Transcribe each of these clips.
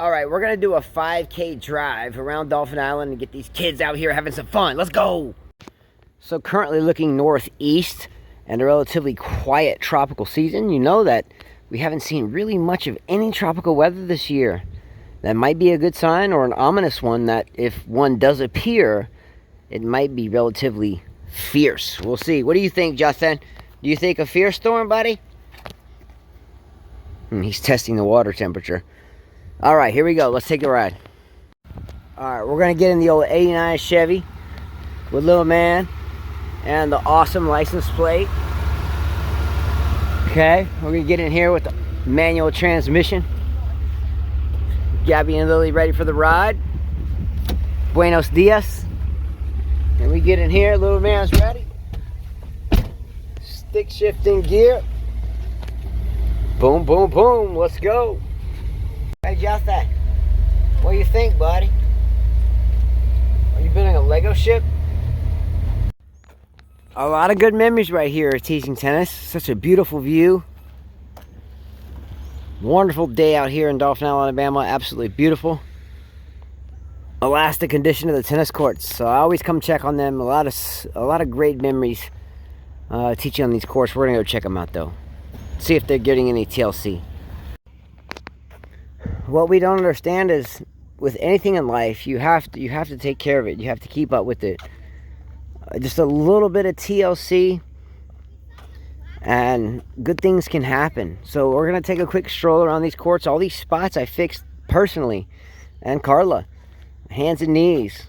All right, we're going to do a 5K drive around Dolphin Island and get these kids out here having some fun. Let's go. So currently looking northeast and a relatively quiet tropical season. You know that we haven't seen really much of any tropical weather this year. That might be a good sign or an ominous one that if one does appear, it might be relatively fierce. We'll see. What do you think, Justin? Do you think a fierce storm, buddy? He's testing the water temperature. All right, here we go. Let's take a ride. All right, we're going to get in the old 89 Chevy with little man and the awesome license plate. Okay, we're going to get in here with the manual transmission. Gabby and Lily ready for the ride. Buenos dias. And we get in here, little man's ready. Stick shifting gear. Boom, boom, boom. Let's go. Hey, Justin, what do you think, buddy? Are you building a Lego ship? A lot of good memories right here at teaching tennis. Such a beautiful view. Wonderful day out here in Dolphin Island, Alabama. Absolutely beautiful. Elastic condition of the tennis courts, so I always come check on them. A lot of great memories teaching on these courts. We're gonna go check them out though. See if they're getting any TLC. What we don't understand is with anything in life, you have to take care of it. You have to keep up with it. Just a little bit of TLC and good things can happen. So we're gonna take a quick stroll around these courts. All these spots I fixed personally, and Carla, hands and knees,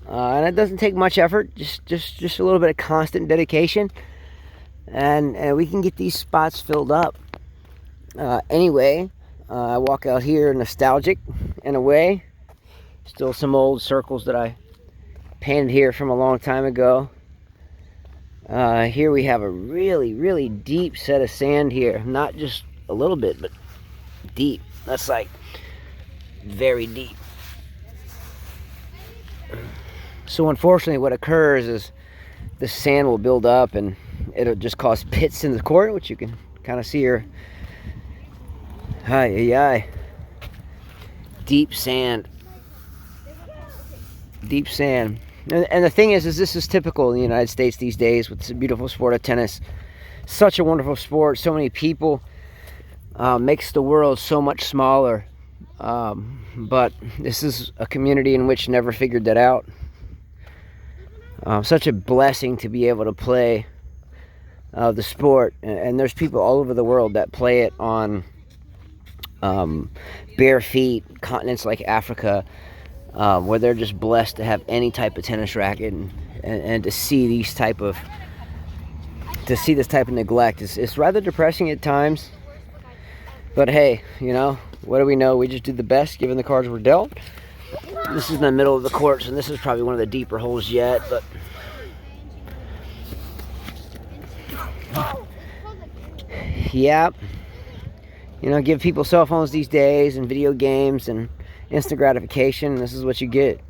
and it doesn't take much effort. Just a little bit of constant dedication, and we can get these spots filled up. Anyway. I walk out here nostalgic in a way. Still some old circles that I painted here from a long time ago. Here we have a really, really deep set of sand here. Not just a little bit, but deep. That's like very deep. So unfortunately what occurs is the sand will build up and it'll just cause pits in the court, which you can kind of see here. Hi. Deep sand. Deep sand. And the thing is this is typical in the United States these days with the beautiful sport of tennis. Such a wonderful sport. So many people. Makes the world so much smaller. But this is a community in which never figured that out. Such a blessing to be able to play the sport. And there's people all over the world that play it on bare feet, continents like Africa, where they're just blessed to have any type of tennis racket, and to see this type of neglect is rather depressing at times. But hey, you know, what do we know? We just did the best given the cards were dealt. This is in the middle of the courts, and this is probably one of the deeper holes yet, but yeah. You know, give people cell phones these days and video games and instant gratification. This is what you get.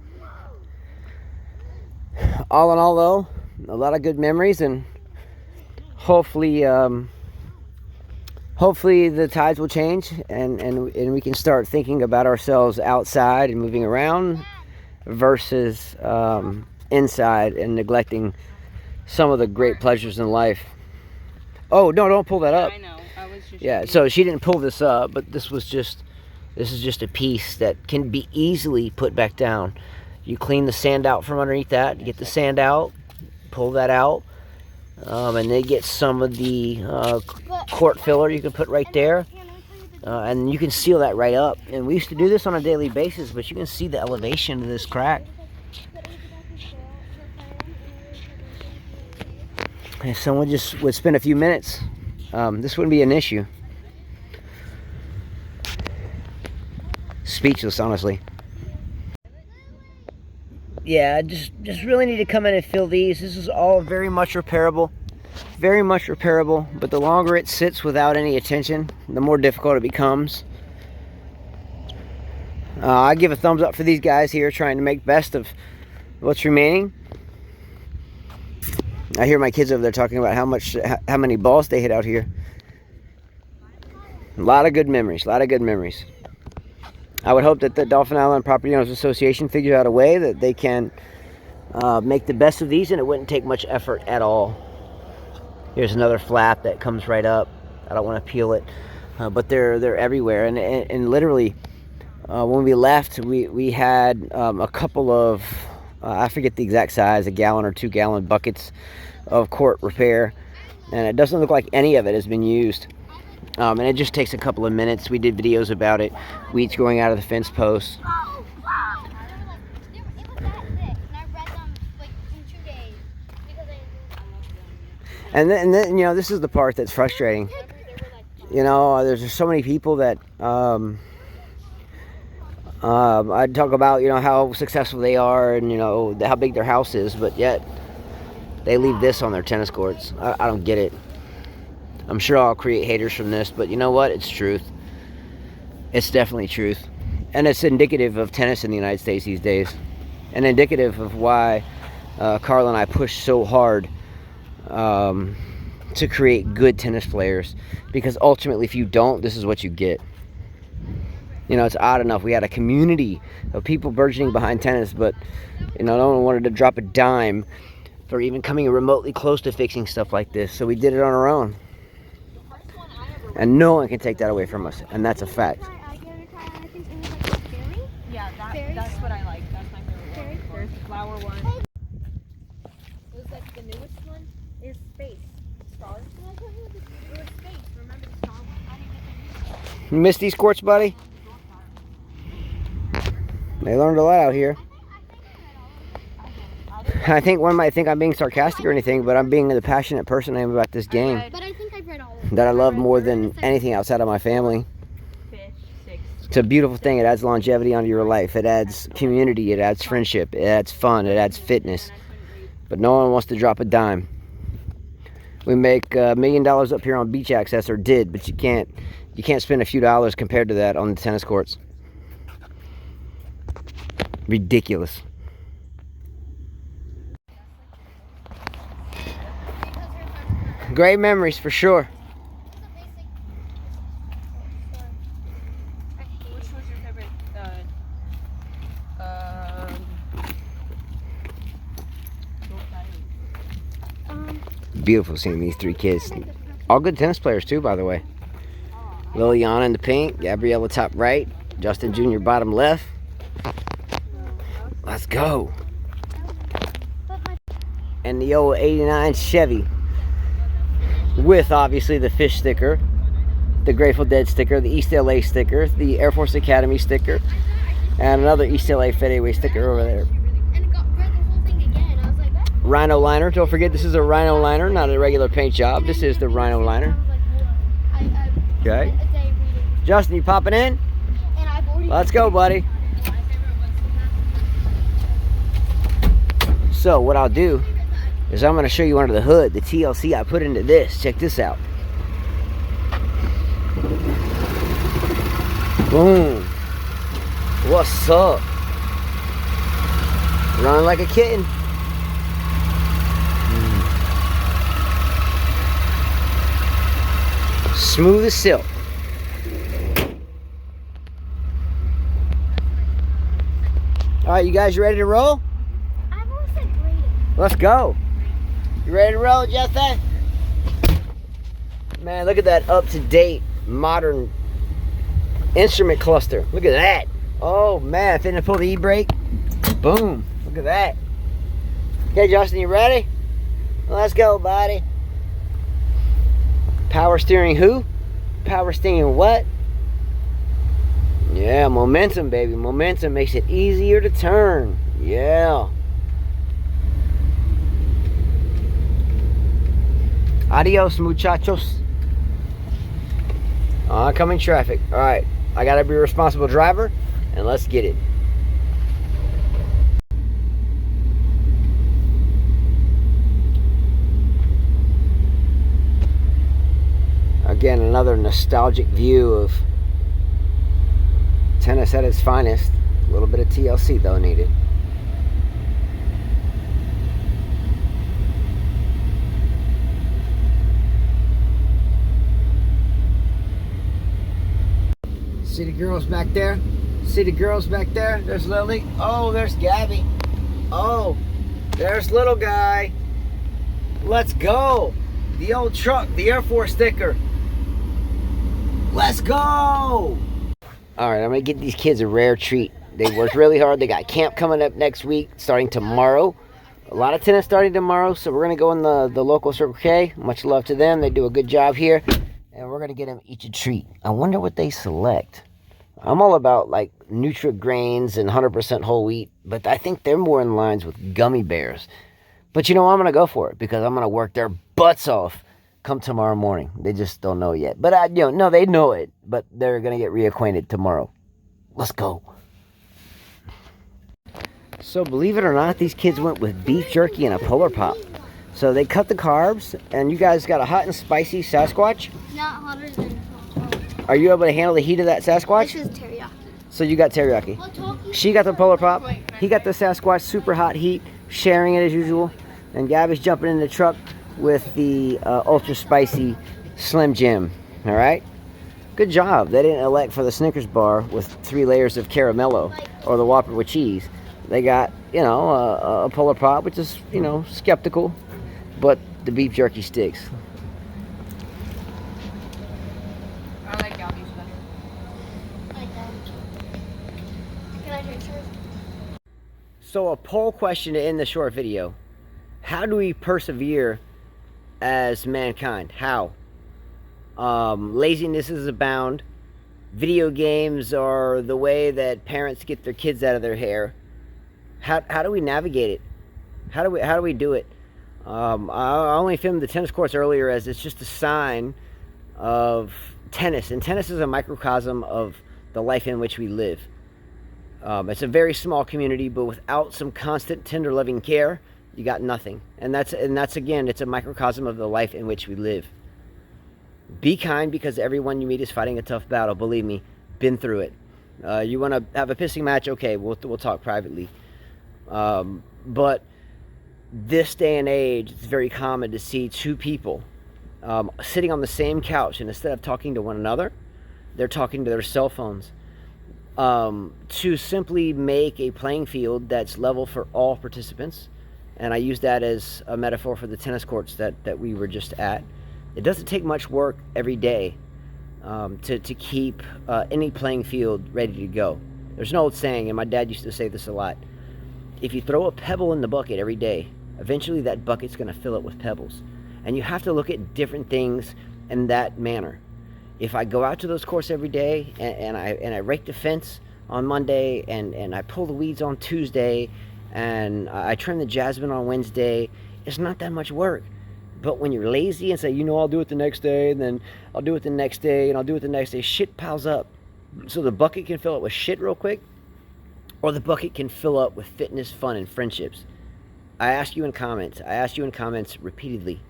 All in all, though, a lot of good memories, and hopefully the tides will change and we can start thinking about ourselves outside and moving around versus inside and neglecting some of the great pleasures in life. Oh no! Don't pull that up. I know. Yeah, so she didn't pull this up, but this is just a piece that can be easily put back down. You clean the sand out from underneath that, you get the sand out, pull that out, and then get some of the court filler you can put right there, and you can seal that right up. And we used to do this on a daily basis, but you can see the elevation of this crack. If someone just would spend a few minutes, this wouldn't be an issue. Speechless, honestly. Yeah, just really need to come in and fill these. This is all very much repairable. Very much repairable, but the longer it sits without any attention, the more difficult it becomes. I give a thumbs up for these guys here trying to make best of what's remaining. I hear my kids over there talking about how many balls they hit out here. A lot of good memories, I would hope that the Dauphin Island Property Owners Association figures out a way that they can make the best of these, and it wouldn't take much effort at all. Here's another flap that comes right up. I don't want to peel it, but they're everywhere. And literally, when we left, we had a couple of, I forget the exact size, a gallon or 2 gallon buckets of quart repair, and it doesn't look like any of it has been used. And it just takes a couple of minutes. We did videos about it. Weeds growing out of the fence posts. And then you know, this is the part that's frustrating. You know, there's just so many people that I talk about, you know, how successful they are and, you know, how big their house is, but yet they leave this on their tennis courts. I don't get it. I'm sure I'll create haters from this, but you know what? It's truth. It's definitely truth. And it's indicative of tennis in the United States these days. And indicative of why Carla and I push so hard to create good tennis players. Because ultimately, if you don't, this is what you get. You know, it's odd enough. We had a community of people burgeoning behind tennis, but, you know, no one wanted to drop a dime for even coming remotely close to fixing stuff like this. So we did it on our own. And no one can take that away from us. And that's a fact. Yeah, that's what I like. That's my favorite one. There's the flower one. It was like the newest one is Space. Stars. It was Space. Remember the star one? You miss these courts, buddy? They learned a lot out here. I think one might think I'm being sarcastic or anything, but I'm being the passionate person I am about this game. But I think I've read all of them. That I love more than anything outside of my family. It's a beautiful thing. It adds longevity onto your life. It adds community. It adds friendship. It adds fun. It adds fitness. But no one wants to drop a dime. We make $1 million up here on beach access, or did, but you can't spend a few dollars compared to that on the tennis courts. Ridiculous. Great memories for sure. Which was your favorite? Beautiful seeing these 3 kids. All good tennis players too, by the way. Liliana in the pink, Gabriella top right, Justin Jr. bottom left. Let's go. And the old 89 Chevy with obviously the fish sticker, the Grateful Dead sticker, the East LA sticker, the Air Force Academy sticker, and another East LA Fedway sticker over there. And it got read the whole thing again. I was like, Rhino liner. Don't forget, this is a Rhino liner, not a regular paint job. This is the Rhino liner. Okay. Justin, you popping in? Let's go, buddy. So what I'll do is I'm going to show you under the hood the TLC I put into this. Check this out. Boom. What's up? Run like a kitten. Smooth as silk. All right, you guys ready to roll? I've always said graded. Let's go. You ready to roll, Justin? Man, look at that up-to-date, modern instrument cluster. Look at that. Oh, man, finna pull the e-brake. Boom. Look at that. Okay, Justin, you ready? Let's go, buddy. Power steering who? Power steering what? Yeah, momentum, baby. Momentum makes it easier to turn. Yeah. Adios, muchachos. Oncoming traffic. All right. I got to be a responsible driver, and let's get it. Again, another nostalgic view of tennis at its finest. A little bit of TLC though needed. See the girls back there? See the girls back there? There's Lily. Oh, there's Gabby. Oh, there's little guy. Let's go. The old truck, the Air Force sticker. Let's go. All right, I'm gonna get these kids a rare treat. They worked really hard. They got camp coming up next week, starting tomorrow. A lot of tennis starting tomorrow, so we're gonna go in the local Circle K. Much love to them. They do a good job here. And we're gonna get them each a treat. I wonder what they select. I'm all about like Nutri-Grains and 100% whole wheat, but I think they're more in lines with gummy bears. But you know, I'm gonna go for it because I'm gonna work their butts off come tomorrow morning. They just don't know yet. But no, they know it, but they're gonna get reacquainted tomorrow. Let's go. So believe it or not, these kids went with beef jerky and a Polar Pop. So they cut the carbs, and you guys got a hot and spicy Sasquatch. Not hotter than. Are you able to handle the heat of that Sasquatch? This is teriyaki. So you got teriyaki. She got the Polar Pop. He got the Sasquatch super hot heat, sharing it as usual. And Gabby's jumping in the truck with the ultra spicy Slim Jim. All right? Good job. They didn't elect for the Snickers bar with 3 layers of caramello or the Whopper with cheese. They got, a Polar Pop, which is, skeptical. But the beef jerky sticks. I like Gabby's better. Like that. Can I taste yours? So a poll question to end the short video. How do we persevere as mankind? How? Laziness is abound. Video games are the way that parents get their kids out of their hair. How do we navigate it? How do we do it? I only filmed the tennis courts earlier as it's just a sign of tennis. And tennis is a microcosm of the life in which we live. It's a very small community, but without some constant, tender, loving care, you got nothing. And that's again, it's a microcosm of the life in which we live. Be kind, because everyone you meet is fighting a tough battle. Believe me, been through it. You want to have a pissing match? Okay, we'll talk privately. But this day and age, it's very common to see 2 people sitting on the same couch, and instead of talking to one another, they're talking to their cell phones. To simply make a playing field that's level for all participants. And I use that as a metaphor for the tennis courts that we were just at. It doesn't take much work every day to keep any playing field ready to go. There's an old saying, and my dad used to say this a lot. If you throw a pebble in the bucket every day, eventually that bucket's going to fill it with pebbles. And you have to look at different things in that manner. If I go out to those courts every day and I rake the fence on Monday and I pull the weeds on Tuesday and I trim the jasmine on Wednesday, it's not that much work. But when you're lazy and say, I'll do it the next day, and then I'll do it the next day, and I'll do it the next day, shit piles up. So the bucket can fill up with shit real quick, or the bucket can fill up with fitness, fun, and friendships. I ask you in comments repeatedly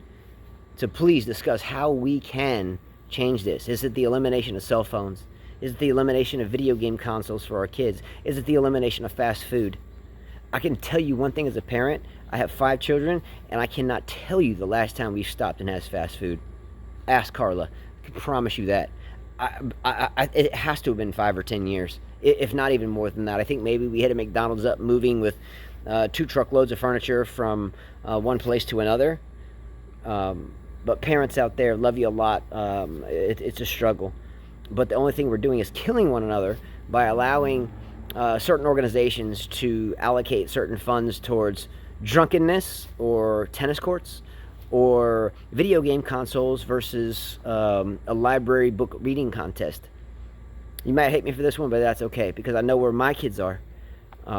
to please discuss how we can change this. Is it the elimination of cell phones? Is it the elimination of video game consoles for our kids? Is it the elimination of fast food? I can tell you one thing as a parent. I have 5 children, and I cannot tell you the last time we stopped and had fast food. Ask Carla. I can promise you that. It has to have been 5 or 10 years, if not even more than that. I think maybe we had a McDonald's up moving with 2 truckloads of furniture from one place to another. But parents out there, love you a lot. It's a struggle. But the only thing we're doing is killing one another by allowing certain organizations to allocate certain funds towards drunkenness or tennis courts or video game consoles versus a library book reading contest. You might hate me for this one, but that's okay, because I know where my kids are.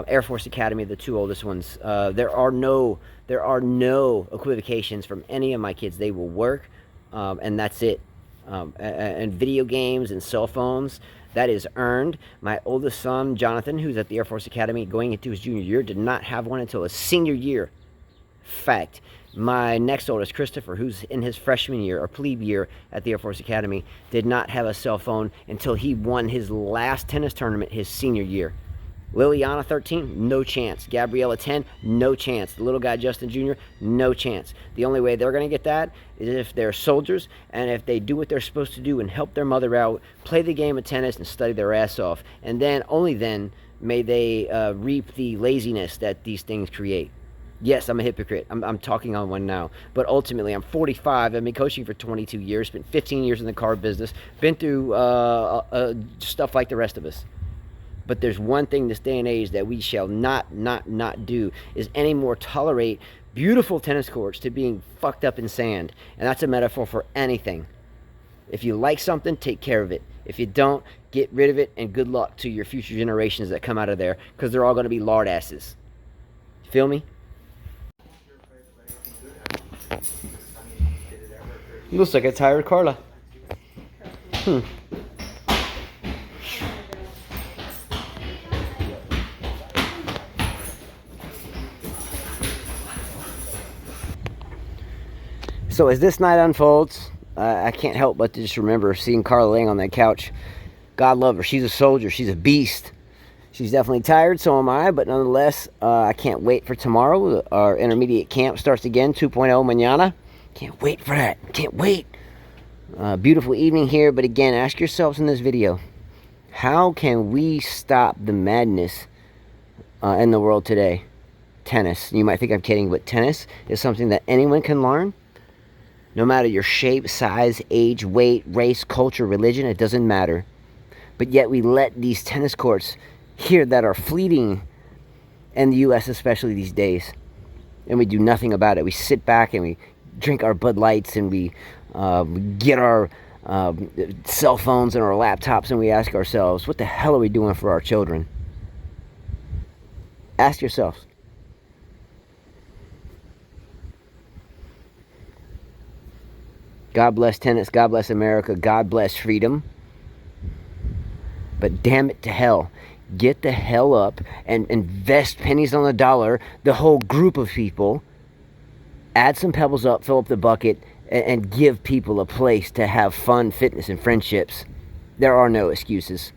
Air Force Academy, the 2 oldest ones. There are no equivocations from any of my kids. They will work, and that's it. And video games and cell phones, that is earned. My oldest son, Jonathan, who's at the Air Force Academy going into his junior year, did not have one until his senior year. Fact. My next oldest, Christopher, who's in his freshman year or plebe year at the Air Force Academy, did not have a cell phone until he won his last tennis tournament his senior year. Liliana 13, no chance. Gabriella 10, no chance. The little guy Justin Jr., no chance. The only way they're going to get that is if they're soldiers and if they do what they're supposed to do and help their mother out, play the game of tennis and study their ass off. And then, only then, may they reap the laziness that these things create. Yes, I'm a hypocrite. I'm talking on one now. But ultimately, I'm 45. I've been coaching for 22 years, spent 15 years in the car business, been through stuff like the rest of us. But there's one thing this day and age that we shall not do is anymore tolerate beautiful tennis courts to being fucked up in sand. And that's a metaphor for anything. If you like something, take care of it. If you don't, get rid of it, and good luck to your future generations that come out of there, because they're all going to be lard asses. Feel me? Looks like a tired Carla. So as this night unfolds, I can't help but to just remember seeing Carla laying on that couch. God love her. She's a soldier. She's a beast. She's definitely tired, so am I, but nonetheless, I can't wait for tomorrow. Our intermediate camp starts again, 2.0 mañana. Can't wait for that. Can't wait. Beautiful evening here, but again, ask yourselves in this video, how can we stop the madness in the world today? Tennis. You might think I'm kidding, but tennis is something that anyone can learn. No matter your shape, size, age, weight, race, culture, religion, it doesn't matter. But yet we let these tennis courts here that are fleeting in the U.S. especially these days, and we do nothing about it. We sit back and we drink our Bud Lights and we get our cell phones and our laptops and we ask ourselves, what the hell are we doing for our children? Ask yourselves. God bless tennis, God bless America, God bless freedom. But damn it to hell, get the hell up and invest pennies on the dollar, the whole group of people, add some pebbles up, fill up the bucket, and give people a place to have fun, fitness, and friendships. There are no excuses.